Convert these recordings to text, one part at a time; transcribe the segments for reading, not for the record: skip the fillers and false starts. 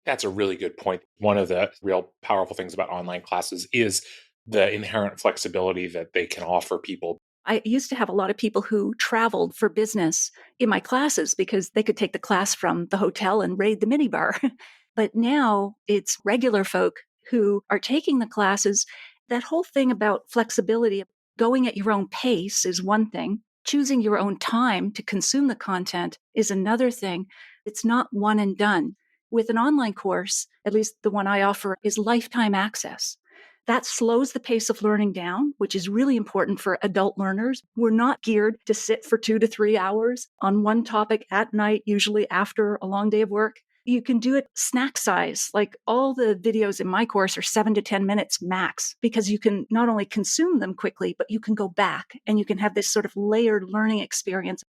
That's a really good point. One of the real powerful things about online classes is the inherent flexibility that they can offer people. I used to have a lot of people who traveled for business in my classes because they could take the class from the hotel and raid the minibar. But now it's regular folk who are taking the classes. That whole thing about flexibility, going at your own pace is one thing. Choosing your own time to consume the content is another thing. It's not one and done. With an online course, at least the one I offer, is lifetime access. That slows the pace of learning down, which is really important for adult learners. We're not geared to sit for 2 to 3 hours on one topic at night, usually after a long day of work. You can do it snack size. Like all the videos in my course are 7 to 10 minutes max, because you can not only consume them quickly, but you can go back and you can have this sort of layered learning experience.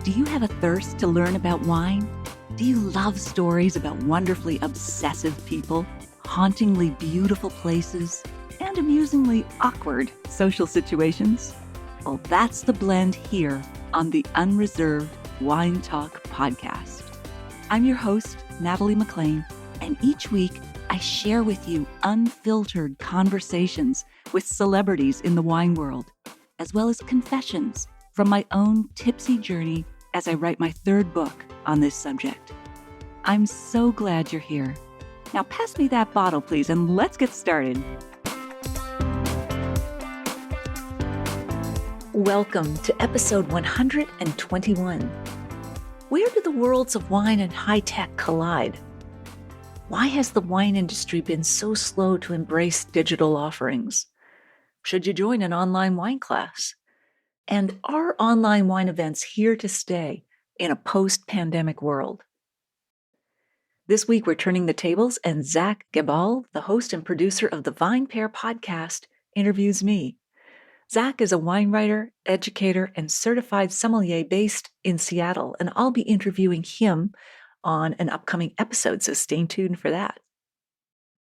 Do you have a thirst to learn about wine? Do you love stories about wonderfully obsessive people, hauntingly beautiful places, and amusingly awkward social situations? Well, that's the blend here on the Unreserved Wine Talk podcast. I'm your host, Natalie McLean, and each week I share with you unfiltered conversations with celebrities in the wine world, as well as confessions from my own tipsy journey as I write my third book on this subject. I'm so glad you're here. Now pass me that bottle, please, and let's get started. Welcome to episode 121. Where do the worlds of wine and high tech collide? Why has the wine industry been so slow to embrace digital offerings? Should you join an online wine class? And are online wine events here to stay in a post-pandemic world? This week, we're turning the tables, and Zach Geballe, the host and producer of the VinePair Podcast, interviews me. Zach is a wine writer, educator, and certified sommelier based in Seattle, and I'll be interviewing him on an upcoming episode, so stay tuned for that.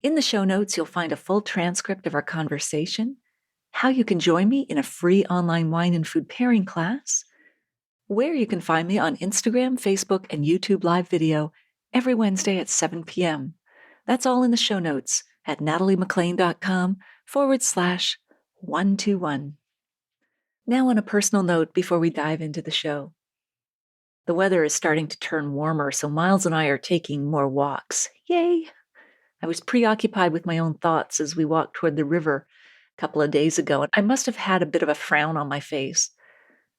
In the show notes, you'll find a full transcript of our conversation, how you can join me in a free online wine and food pairing class, where you can find me on Instagram, Facebook, and YouTube live video every Wednesday at 7 p.m. That's all in the show notes at nataliemclean.com/121. Now on a personal note before we dive into the show. The weather is starting to turn warmer, so Miles and I are taking more walks. Yay! I was preoccupied with my own thoughts as we walked toward the river couple of days ago, and I must have had a bit of a frown on my face.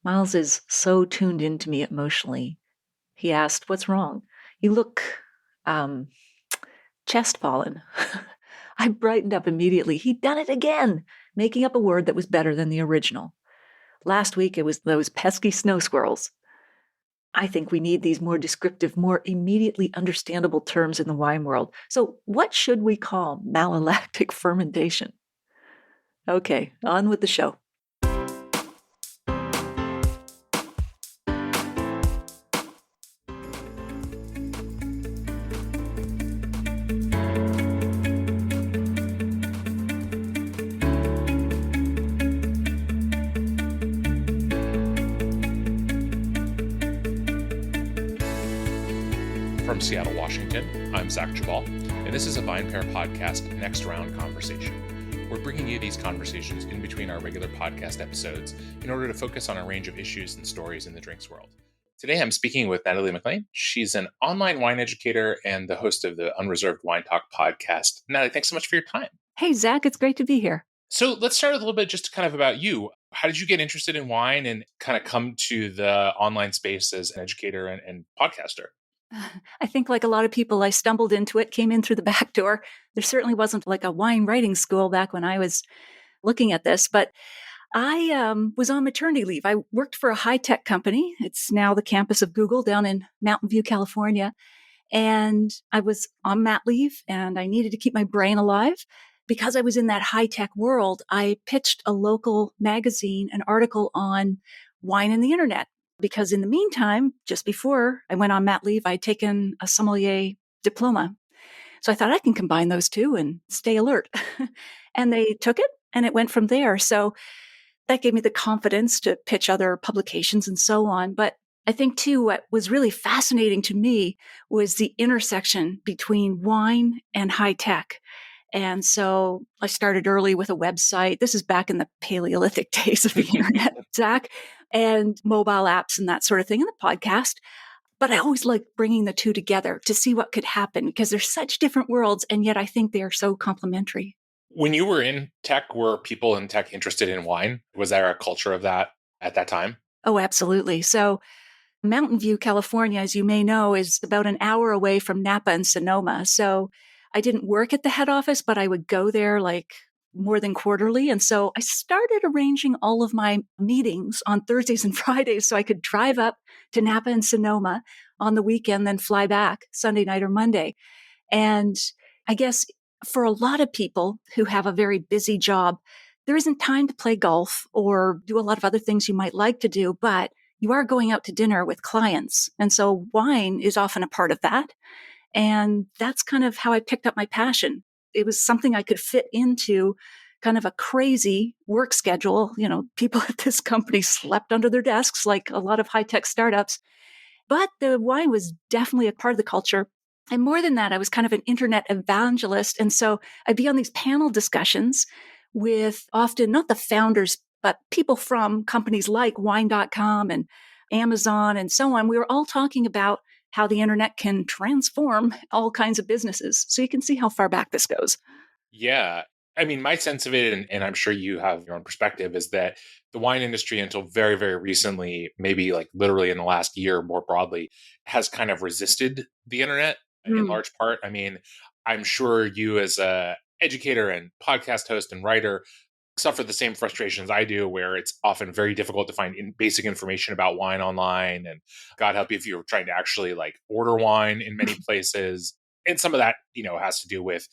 Miles is so tuned into me emotionally. He asked, "What's wrong? You look, chest-fallen." I brightened up immediately. He'd done it again, making up a word that was better than the original. Last week, it was those pesky snow squirrels. I think we need these more descriptive, more immediately understandable terms in the wine world. So what should we call malolactic fermentation? Okay, on with the show. From Seattle, Washington, I'm Zach Geballe, and this is a VinePair Podcast Next Round Conversation. We're bringing you these conversations in between our regular podcast episodes in order to focus on a range of issues and stories in the drinks world. Today, I'm speaking with Natalie McLean. She's an online wine educator and the host of the Unreserved Wine Talk podcast. Natalie, thanks so much for your time. Hey, Zach, it's great to be here. So let's start a little bit just kind of about you. How did you get interested in wine and kind of come to the online space as an educator and podcaster? I think like a lot of people, I stumbled into it, came in through the back door. There certainly wasn't like a wine writing school back when I was looking at this, but I was on maternity leave. I worked for a high-tech company. It's now the campus of Google down in Mountain View, California. And I was on mat leave and I needed to keep my brain alive. Because I was in that high-tech world, I pitched a local magazine an article on wine and the internet. Because in the meantime, just before I went on mat leave, I'd taken a sommelier diploma. So I thought I can combine those two and stay alert. And they took it and it went from there. So that gave me the confidence to pitch other publications and so on. But I think too, what was really fascinating to me was the intersection between wine and high tech. And so I started early with a website. This is back in the Paleolithic days of the internet, Zach, and mobile apps and that sort of thing, and the podcast. But I always liked bringing the two together to see what could happen because they're such different worlds, and yet I think they are so complementary. When you were in tech, were people in tech interested in wine? Was there a culture of that at that time? Oh, absolutely. So Mountain View, California, as you may know, is about an hour away from Napa and Sonoma. So I didn't work at the head office, but I would go there like more than quarterly. And so I started arranging all of my meetings on Thursdays and Fridays so I could drive up to Napa and Sonoma on the weekend, then fly back Sunday night or Monday. And I guess for a lot of people who have a very busy job, there isn't time to play golf or do a lot of other things you might like to do, but you are going out to dinner with clients. And so wine is often a part of that. And that's kind of how I picked up my passion. It was something I could fit into kind of a crazy work schedule. You know, people at this company slept under their desks like a lot of high-tech startups. But the wine was definitely a part of the culture. And more than that, I was kind of an internet evangelist. And so I'd be on these panel discussions with often not the founders, but people from companies like wine.com and Amazon and so on. We were all talking about how the internet can transform all kinds of businesses. So you can see how far back this goes. Yeah. I mean, my sense of it, and I'm sure you have your own perspective, is that the wine industry until very, very recently, maybe like literally in the last year more broadly, has kind of resisted the internet in large part. I mean, I'm sure you as a educator and podcast host and writer suffer the same frustrations I do, where it's often very difficult to find basic information about wine online. And God help you if you're trying to actually like order wine in many places. And some of that, has to do with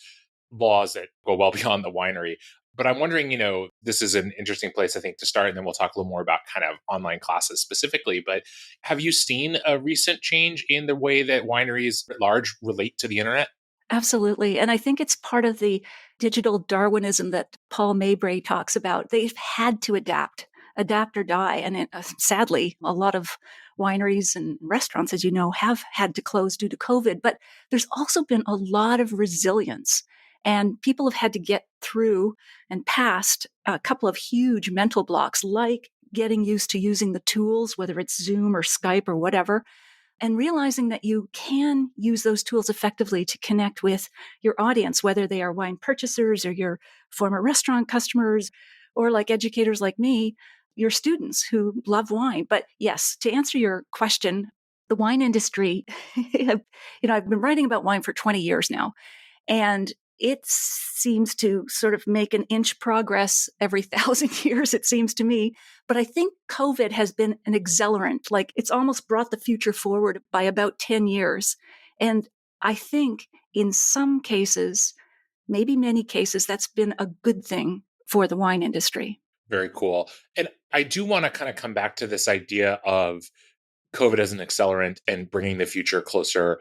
laws that go well beyond the winery. But I'm wondering, this is an interesting place, I think, to start. And then we'll talk a little more about kind of online classes specifically. But have you seen a recent change in the way that wineries at large relate to the internet? Absolutely. And I think it's part of the digital Darwinism that Paul Mabray talks about. They've had to adapt or die. And sadly, a lot of wineries and restaurants, as you know, have had to close due to COVID. But there's also been a lot of resilience. And people have had to get through and past a couple of huge mental blocks, like getting used to using the tools, whether it's Zoom or Skype or whatever, and realizing that you can use those tools effectively to connect with your audience, whether they are wine purchasers or your former restaurant customers, or like educators like me, your students who love wine. But yes, to answer your question, the wine industry, I've been writing about wine for 20 years now, and it seems to sort of make an inch progress every 1,000 years, it seems to me. But I think COVID has been an accelerant. Like it's almost brought the future forward by about 10 years. And I think in some cases, maybe many cases, that's been a good thing for the wine industry. Very cool. And I do want to kind of come back to this idea of COVID as an accelerant and bringing the future closer.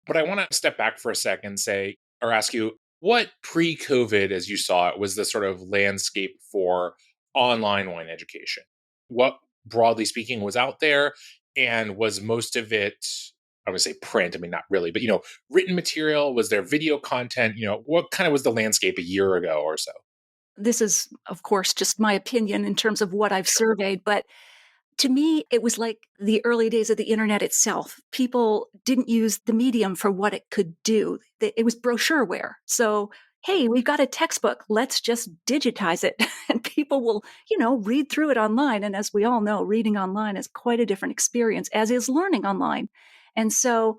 But I want to step back for a second and say, or ask you, what pre-COVID, as you saw it, was the sort of landscape for online wine education? What, broadly speaking, was out there? And was most of it, I would say print, I mean, not really, but, written material? Was there video content? What kind of was the landscape a year ago or so? This is, of course, just my opinion in terms of what I've surveyed, but to me, it was like the early days of the internet itself. People didn't use the medium for what it could do. It was brochureware. So, hey, we've got a textbook. Let's just digitize it. And people will, read through it online. And as we all know, reading online is quite a different experience, as is learning online. And so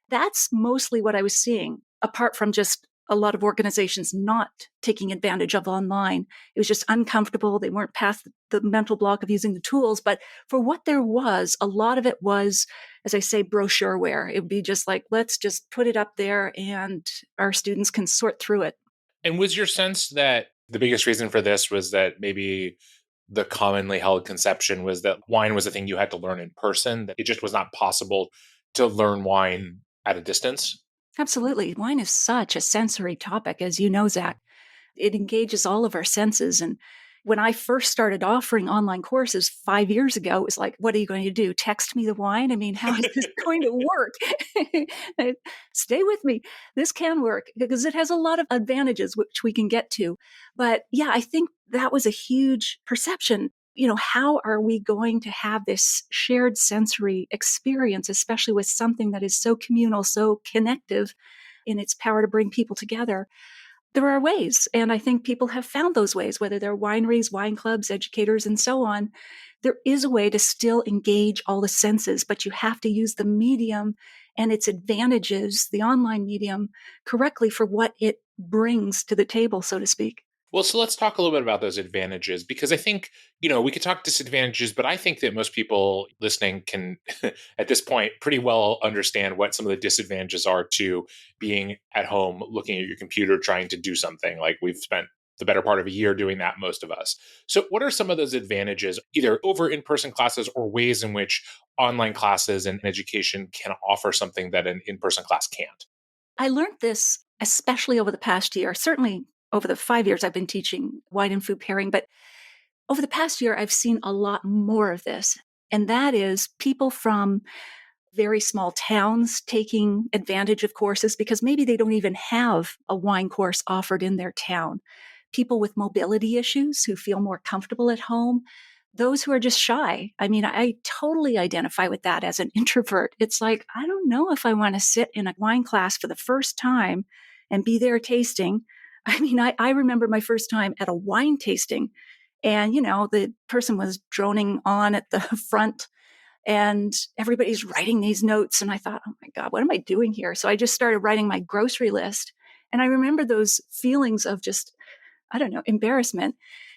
that's mostly what I was seeing, apart from just a lot of organizations not taking advantage of online. It was just uncomfortable. They weren't past the mental block of using the tools. But for what there was, a lot of it was, as I say, brochureware. It would be just like, let's just put it up there and our students can sort through it. And was your sense that the biggest reason for this was that maybe the commonly held conception was that wine was a thing you had to learn in person, that it just was not possible to learn wine at a distance? Absolutely. Wine is such a sensory topic, as you know, Zach. It engages all of our senses. And, when I first started offering online courses 5 years ago, it was like, what are you going to do? Text me the wine? I mean, how is this going to work? Stay with me. This can work because it has a lot of advantages, which we can get to. But yeah, I think that was a huge perception. How are we going to have this shared sensory experience, especially with something that is so communal, so connective in its power to bring people together? There are ways, and I think people have found those ways, whether they're wineries, wine clubs, educators, and so on. There is a way to still engage all the senses, but you have to use the medium and its advantages, the online medium, correctly for what it brings to the table, so to speak. Well, so let's talk a little bit about those advantages, because I think, we could talk disadvantages, but I think that most people listening can, at this point, pretty well understand what some of the disadvantages are to being at home, looking at your computer, trying to do something. Like, we've spent the better part of a year doing that, most of us. So what are some of those advantages, either over in-person classes or ways in which online classes and education can offer something that an in-person class can't? I learned this especially over the past year, certainly over the 5 years I've been teaching wine and food pairing, but over the past year, I've seen a lot more of this. And that is people from very small towns taking advantage of courses because maybe they don't even have a wine course offered in their town. People with mobility issues who feel more comfortable at home. Those who are just shy. I mean, I totally identify with that as an introvert. It's like, I don't know if I want to sit in a wine class for the first time and be there tasting. I mean, I remember my first time at a wine tasting, and, the person was droning on at the front and everybody's writing these notes. And I thought, oh my God, what am I doing here? So I just started writing my grocery list. And I remember those feelings of just, I don't know, embarrassment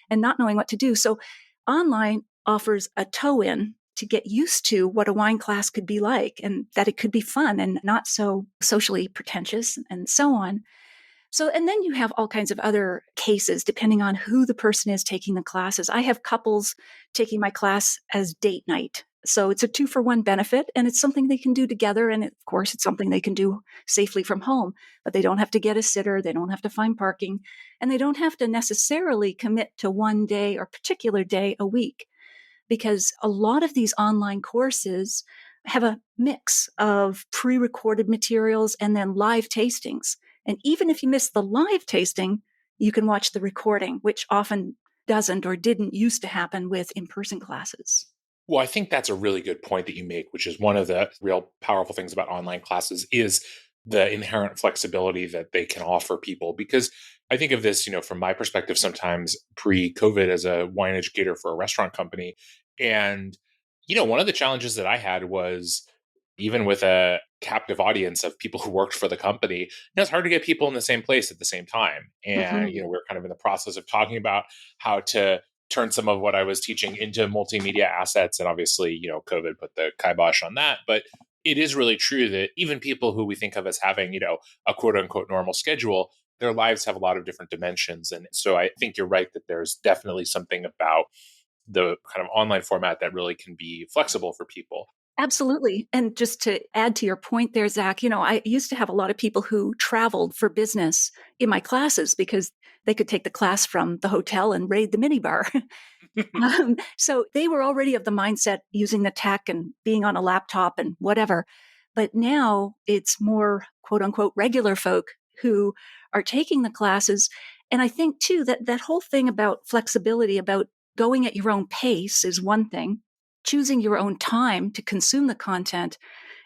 and not knowing what to do. So online offers a toe in to get used to what a wine class could be like, and that it could be fun and not so socially pretentious and so on. So, and then you have all kinds of other cases depending on who the person is taking the classes. I have couples taking my class as date night. So it's a 2-for-1 benefit, and it's something they can do together. And of course, it's something they can do safely from home, but they don't have to get a sitter. They don't have to find parking, and they don't have to necessarily commit to one day or particular day a week, because a lot of these online courses have a mix of pre-recorded materials and then live tastings. And even if you miss the live tasting, you can watch the recording, which often doesn't or didn't used to happen with in-person classes. Well, I think that's a really good point that you make, which is one of the real powerful things about online classes is the inherent flexibility that they can offer people. Because I think of this, from my perspective, sometimes pre-COVID as a wine educator for a restaurant company. And, one of the challenges that I had was, even with a captive audience of people who worked for the company, it's hard to get people in the same place at the same time. And, we're kind of in the process of talking about how to turn some of what I was teaching into multimedia assets. And obviously, COVID put the kibosh on that. But it is really true that even people who we think of as having, a quote unquote normal schedule, their lives have a lot of different dimensions. And so I think you're right that there's definitely something about the kind of online format that really can be flexible for people. Absolutely. And just to add to your point there, Zach, I used to have a lot of people who traveled for business in my classes because they could take the class from the hotel and raid the minibar. So they were already of the mindset using the tech and being on a laptop and whatever. But now it's more quote unquote regular folk who are taking the classes. And I think too that whole thing about flexibility, about going at your own pace is one thing. Choosing your own time to consume the content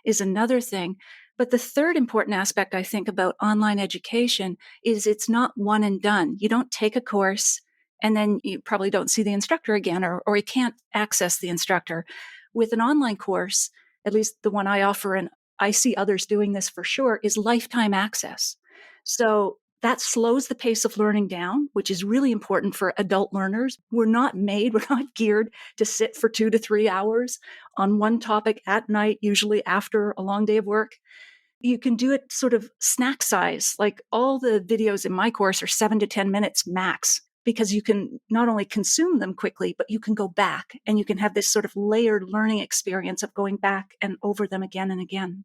is another thing. But the third important aspect, I think, about online education is it's not one and done. You don't take a course and then you probably don't see the instructor again, or you can't access the instructor. With an online course, at least the one I offer, and I see others doing this for sure, is lifetime access. So that slows the pace of learning down, which is really important for adult learners. We're not geared to sit for 2 to 3 hours on one topic at night, usually after a long day of work. You can do it sort of snack size. Like all the videos in my course are 7 to 10 minutes max, because you can not only consume them quickly, but you can go back and you can have this sort of layered learning experience of going back and over them again and again.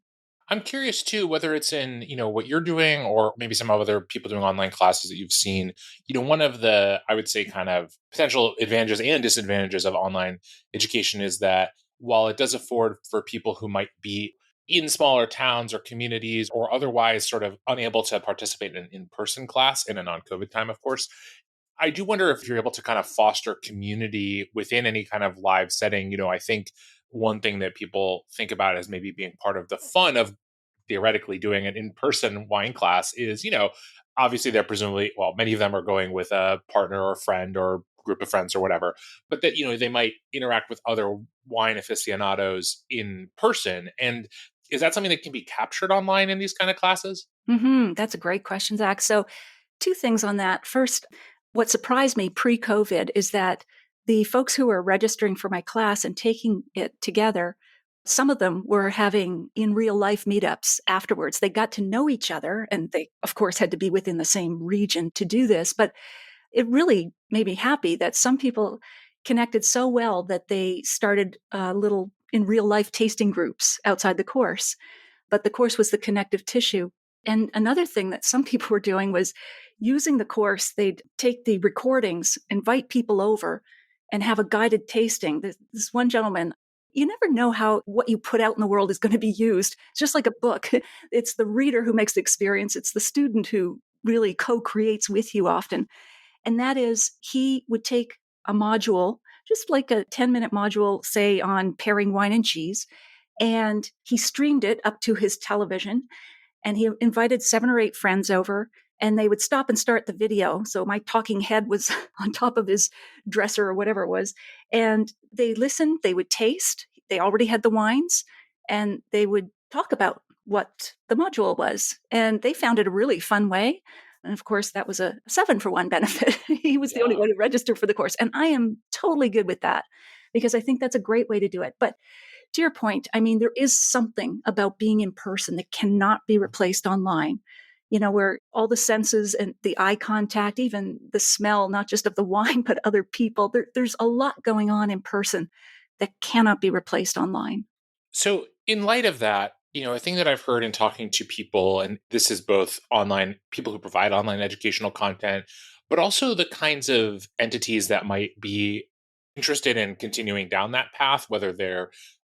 I'm curious too, whether it's in, what you're doing or maybe some other people doing online classes that you've seen. One of the, I would say, kind of potential advantages and disadvantages of online education is that while it does afford for people who might be in smaller towns or communities or otherwise sort of unable to participate in in-person class in a non-COVID time, of course, I do wonder if you're able to kind of foster community within any kind of live setting. I think one thing that people think about as maybe being part of the fun of theoretically doing an in-person wine class is, obviously they're presumably, well, many of them are going with a partner or friend or group of friends or whatever, but that, they might interact with other wine aficionados in person. And is that something that can be captured online in these kind of classes? That's a great question, Zach. So, two things on that. First, what surprised me pre-COVID is that the folks who were registering for my class and taking it together, some of them were having in real life meetups afterwards. They got to know each other, and they, of course, had to be within the same region to do this. But it really made me happy that some people connected so well that they started little in real life tasting groups outside the course. But the course was the connective tissue. And another thing that some people were doing was using the course, they'd take the recordings, invite people over, and have a guided tasting. This one gentleman, you never know how what you put out in the world is going to be used. It's just like a book. It's the reader who makes the experience. It's the student who really co-creates with you often. And that is, he would take a module, just like a 10-minute module, say, on pairing wine and cheese, and he streamed it up to his television, and he invited 7 or 8 friends over, and they would stop and start the video. So my talking head was on top of his dresser or whatever it was. And they listened, they would taste, they already had the wines, and they would talk about what the module was. And they found it a really fun way. And of course, that was a 7-for-1 benefit. He was the only one who registered for the course. And I am totally good with that because I think that's a great way to do it. But to your point, I mean, there is something about being in person that cannot be replaced online, where all the senses and the eye contact, even the smell, not just of the wine, but other people, there's a lot going on in person that cannot be replaced online. So, in light of that, a thing that I've heard in talking to people, and this is both online, people who provide online educational content, but also the kinds of entities that might be interested in continuing down that path, whether they're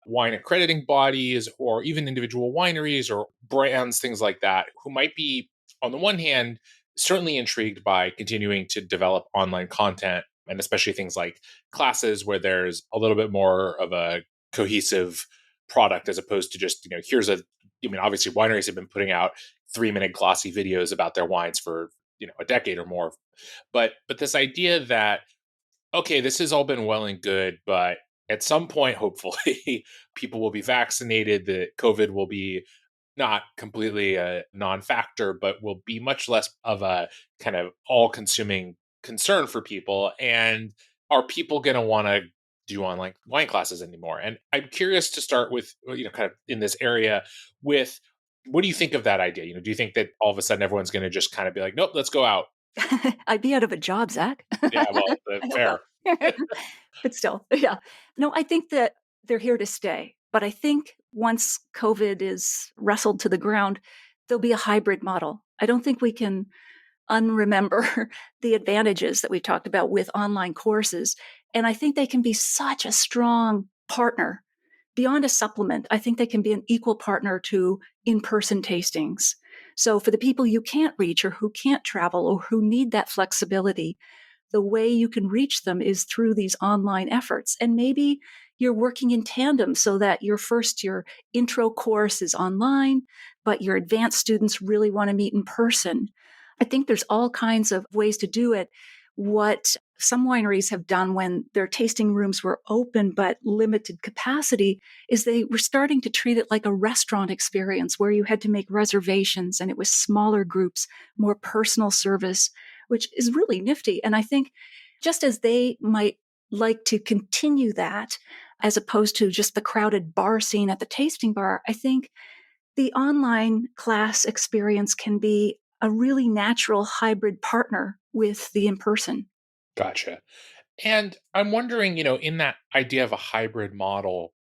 wine accrediting bodies or even individual wineries or brands, things like that, who might be, on the one hand, certainly intrigued by continuing to develop online content, and especially things like classes where there's a little bit more of a cohesive product as opposed to just, obviously wineries have been putting out 3-minute glossy videos about their wines for, a decade or more. But this idea that, okay, this has all been well and good, but at some point, hopefully, people will be vaccinated, that COVID will be not completely a non-factor, but will be much less of a kind of all-consuming concern for people. And are people going to want to do online wine classes anymore? And I'm curious to start with, kind of in this area with, what do you think of that idea? Do you think that all of a sudden everyone's going to just kind of be like, nope, let's go out? I'd be out of a job, Zach. Yeah, well, fair. But still, yeah. No, I think that they're here to stay. But I think once COVID is wrestled to the ground, there'll be a hybrid model. I don't think we can unremember the advantages that we talked about with online courses. And I think they can be such a strong partner. Beyond a supplement, I think they can be an equal partner to in-person tastings. So for the people you can't reach or who can't travel or who need that flexibility, the way you can reach them is through these online efforts. And maybe you're working in tandem so that your intro course is online, but your advanced students really want to meet in person. I think there's all kinds of ways to do it. What some wineries have done when their tasting rooms were open but limited capacity is they were starting to treat it like a restaurant experience where you had to make reservations and it was smaller groups, more personal service, which is really nifty. And I think just as they might like to continue that as opposed to just the crowded bar scene at the tasting bar, I think the online class experience can be a really natural hybrid partner with the in-person. Gotcha. And I'm wondering, in that idea of a hybrid model,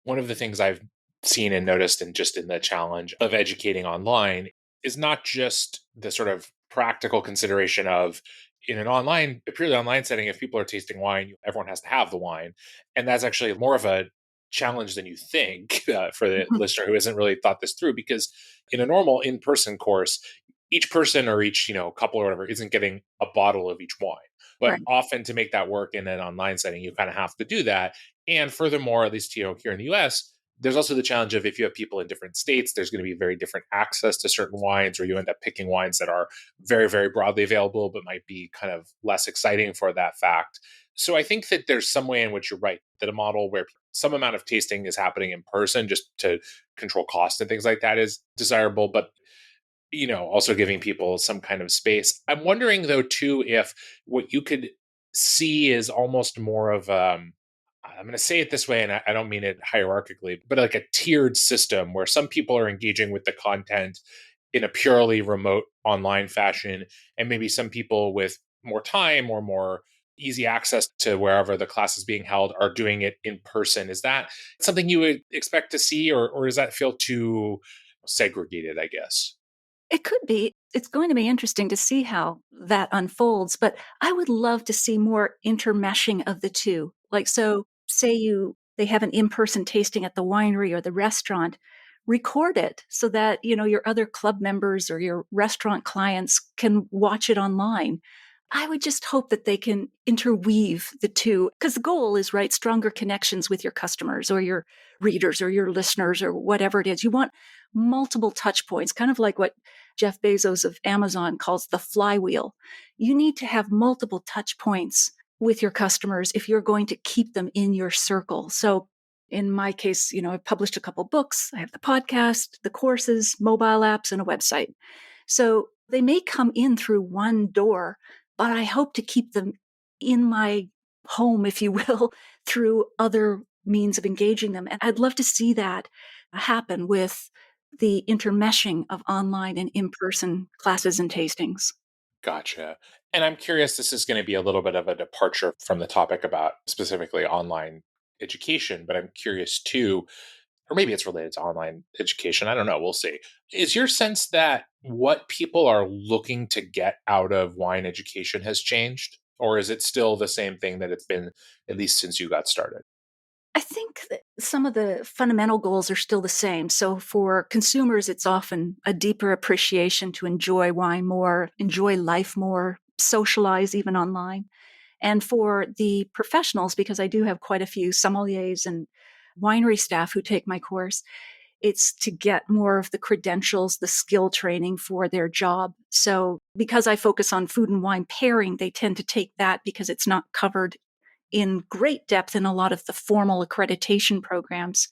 one of the things I've seen and noticed and just in the challenge of educating online is not just the sort of practical consideration of in a purely online setting, if people are tasting wine, everyone has to have the wine. And that's actually more of a challenge than you think for the listener who hasn't really thought this through, because in a normal in-person course, each person or each, couple or whatever isn't getting a bottle of each wine. But Right. often to make that work in an online setting, you kind of have to do that. And furthermore, at least, here in the US, there's also the challenge of if you have people in different states, there's going to be very different access to certain wines, or you end up picking wines that are very, very broadly available, but might be kind of less exciting for that fact. So I think that there's some way in which you're right, that a model where some amount of tasting is happening in person just to control cost and things like that is desirable. But also giving people some kind of space. I'm wondering though, too, if what you could see is almost more of, I'm going to say it this way, and I don't mean it hierarchically, but like a tiered system where some people are engaging with the content in a purely remote online fashion, and maybe some people with more time or more easy access to wherever the class is being held are doing it in person. Is that something you would expect to see, or does that feel too segregated, I guess? It could be. It's going to be interesting to see how that unfolds, but I would love to see more intermeshing of the two. Like, so say they have an in-person tasting at the winery or the restaurant, record it so that, your other club members or your restaurant clients can watch it online. I would just hope that they can interweave the two, because the goal is, right, stronger connections with your customers or your readers or your listeners or whatever it is. You want multiple touch points, kind of like what Jeff Bezos of Amazon calls the flywheel. You need to have multiple touch points with your customers if you're going to keep them in your circle. So in my case, I've published a couple books. I have the podcast, the courses, mobile apps, and a website. So they may come in through one door, but I hope to keep them in my home, if you will, through other means of engaging them. And I'd love to see that happen with the intermeshing of online and in-person classes and tastings. Gotcha. And I'm curious, this is going to be a little bit of a departure from the topic about specifically online education, but I'm curious too, or maybe it's related to online education. I don't know. We'll see. Is your sense that what people are looking to get out of wine education has changed? Or is it still the same thing that it's been, at least since you got started? I think that some of the fundamental goals are still the same. So for consumers, it's often a deeper appreciation to enjoy wine more, enjoy life more, socialize even online. And for the professionals, because I do have quite a few sommeliers and winery staff who take my course, it's to get more of the credentials, the skill training for their job. So because I focus on food and wine pairing, they tend to take that because it's not covered in great depth in a lot of the formal accreditation programs.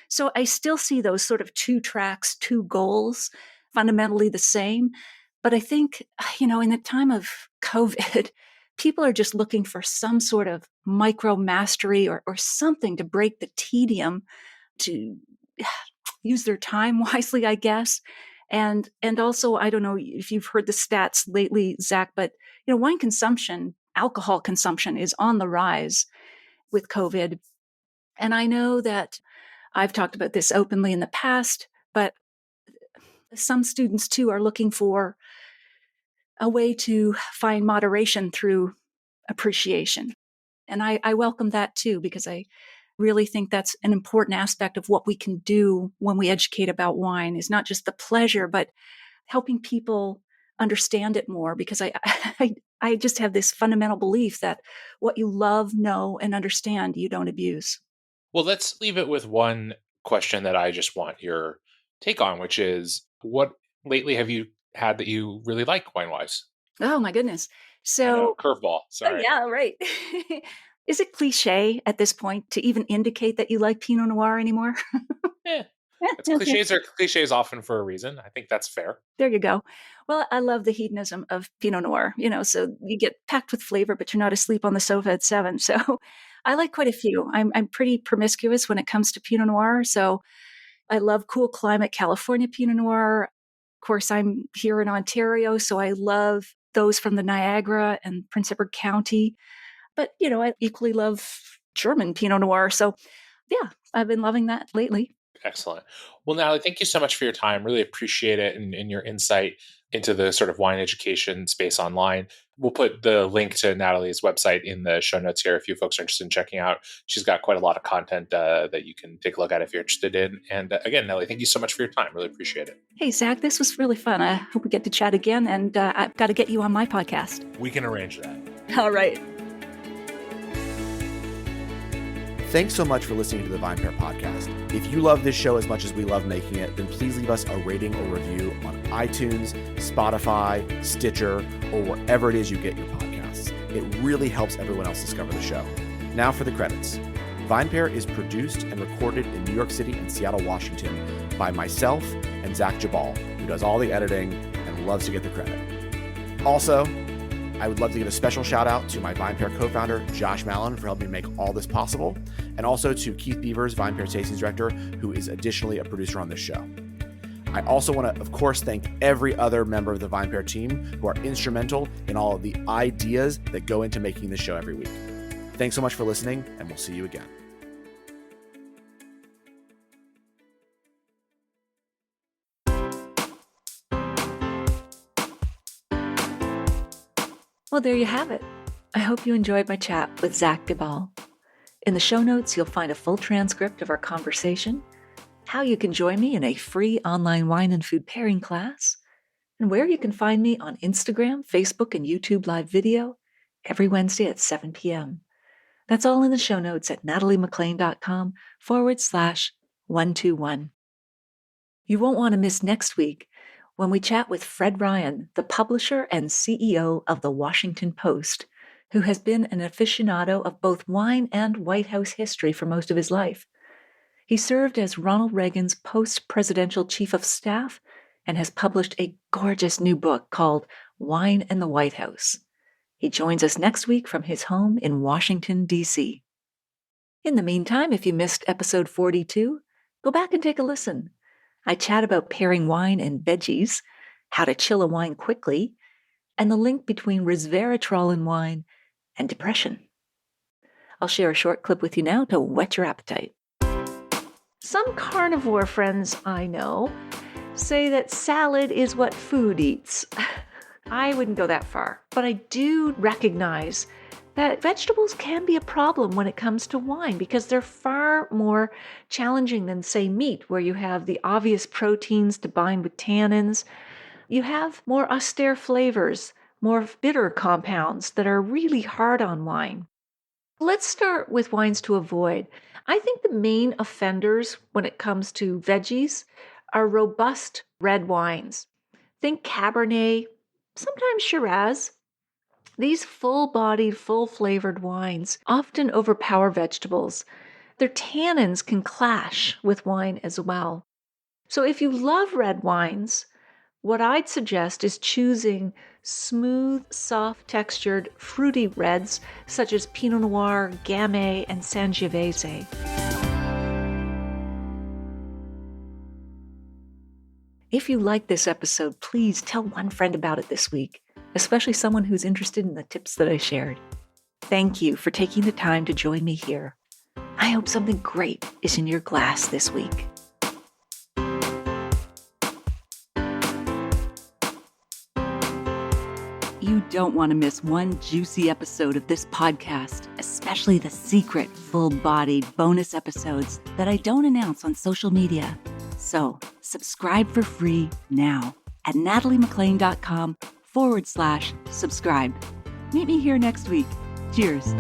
So I still see those sort of two tracks, two goals, fundamentally the same. But I think, in the time of COVID, people are just looking for some sort of micro mastery or something to break the tedium, to use their time wisely, I guess. And also, I don't know if you've heard the stats lately, Zach, but wine consumption, alcohol consumption is on the rise with COVID. And I know that I've talked about this openly in the past, but some students too are looking for a way to find moderation through appreciation. And I welcome that too, because I really think that's an important aspect of what we can do when we educate about wine, is not just the pleasure, but helping people understand it more, because I just have this fundamental belief that what you love, know, and understand, you don't abuse. Well, let's leave it with one question that I just want your take on, which is what lately have you had that you really like wine wise? Oh my goodness. I know, So, curveball. Sorry. yeah, right. Is it cliche at this point to even indicate that you like Pinot Noir anymore? Eh, it's Okay. cliches often for a reason. I think that's fair. There you go. Well, I love the hedonism of Pinot Noir, so you get packed with flavor, but you're not asleep on the sofa at 7. So I like quite a few. I'm pretty promiscuous when it comes to Pinot Noir. So I love cool climate California Pinot Noir. Of course, I'm here in Ontario, so I love those from the Niagara and Prince Edward County. But, I equally love German Pinot Noir. So yeah, I've been loving that lately. Excellent. Well, Natalie, thank you so much for your time. Really appreciate it and your insight into the sort of wine education space online. We'll put the link to Natalie's website in the show notes here if you folks are interested in checking out. She's got quite a lot of content that you can take a look at if you're interested in. And again, Natalie, thank you so much for your time. Really appreciate it. Hey, Zach, this was really fun. I hope we get to chat again, and I've got to get you on my podcast. We can arrange that. All right. Thanks so much for listening to the VinePair Podcast. If you love this show as much as we love making it, then please leave us a rating or review on iTunes, Spotify, Stitcher, or wherever it is you get your podcasts. It really helps everyone else discover the show. Now for the credits. VinePair is produced and recorded in New York City and Seattle, Washington by myself and Zach Geballe, who does all the editing and loves to get the credit. Also, I would love to give a special shout out to my VinePair co-founder, Josh Mallon, for helping me make all this possible, and also to Keith Beavers, VinePair Tastings Director, who is additionally a producer on this show. I also want to, of course, thank every other member of the VinePair team who are instrumental in all of the ideas that go into making this show every week. Thanks so much for listening, and we'll see you again. Well, there you have it. I hope you enjoyed my chat with Zach Geballe. In the show notes, you'll find a full transcript of our conversation, how you can join me in a free online wine and food pairing class, and where you can find me on Instagram, Facebook, and YouTube live video every Wednesday at 7 p.m. That's all in the show notes at nataliemclean.com/121. You won't want to miss next week when we chat with Fred Ryan, the publisher and CEO of The Washington Post, who has been an aficionado of both wine and White House history for most of his life. He served as Ronald Reagan's post-presidential chief of staff and has published a gorgeous new book called Wine and the White House. He joins us next week from his home in Washington, D.C. In the meantime, if you missed episode 42, go back and take a listen. I chat about pairing wine and veggies, how to chill a wine quickly, and the link between resveratrol in wine and depression. I'll share a short clip with you now to whet your appetite. Some carnivore friends I know say that salad is what food eats. I wouldn't go that far, but I do recognize that vegetables can be a problem when it comes to wine because they're far more challenging than, say, meat, where you have the obvious proteins to bind with tannins. You have more austere flavors, more bitter compounds that are really hard on wine. Let's start with wines to avoid. I think the main offenders when it comes to veggies are robust red wines. Think Cabernet, sometimes Shiraz. These full-bodied, full-flavored wines often overpower vegetables. Their tannins can clash with wine as well. So if you love red wines, what I'd suggest is choosing smooth, soft-textured, fruity reds such as Pinot Noir, Gamay, and Sangiovese. If you like this episode, please tell one friend about it this week, especially someone who's interested in the tips that I shared. Thank you for taking the time to join me here. I hope something great is in your glass this week. You don't want to miss one juicy episode of this podcast, especially the secret, full-bodied bonus episodes that I don't announce on social media. So, subscribe for free now at nataliemclean.com/subscribe. Meet me here next week. Cheers.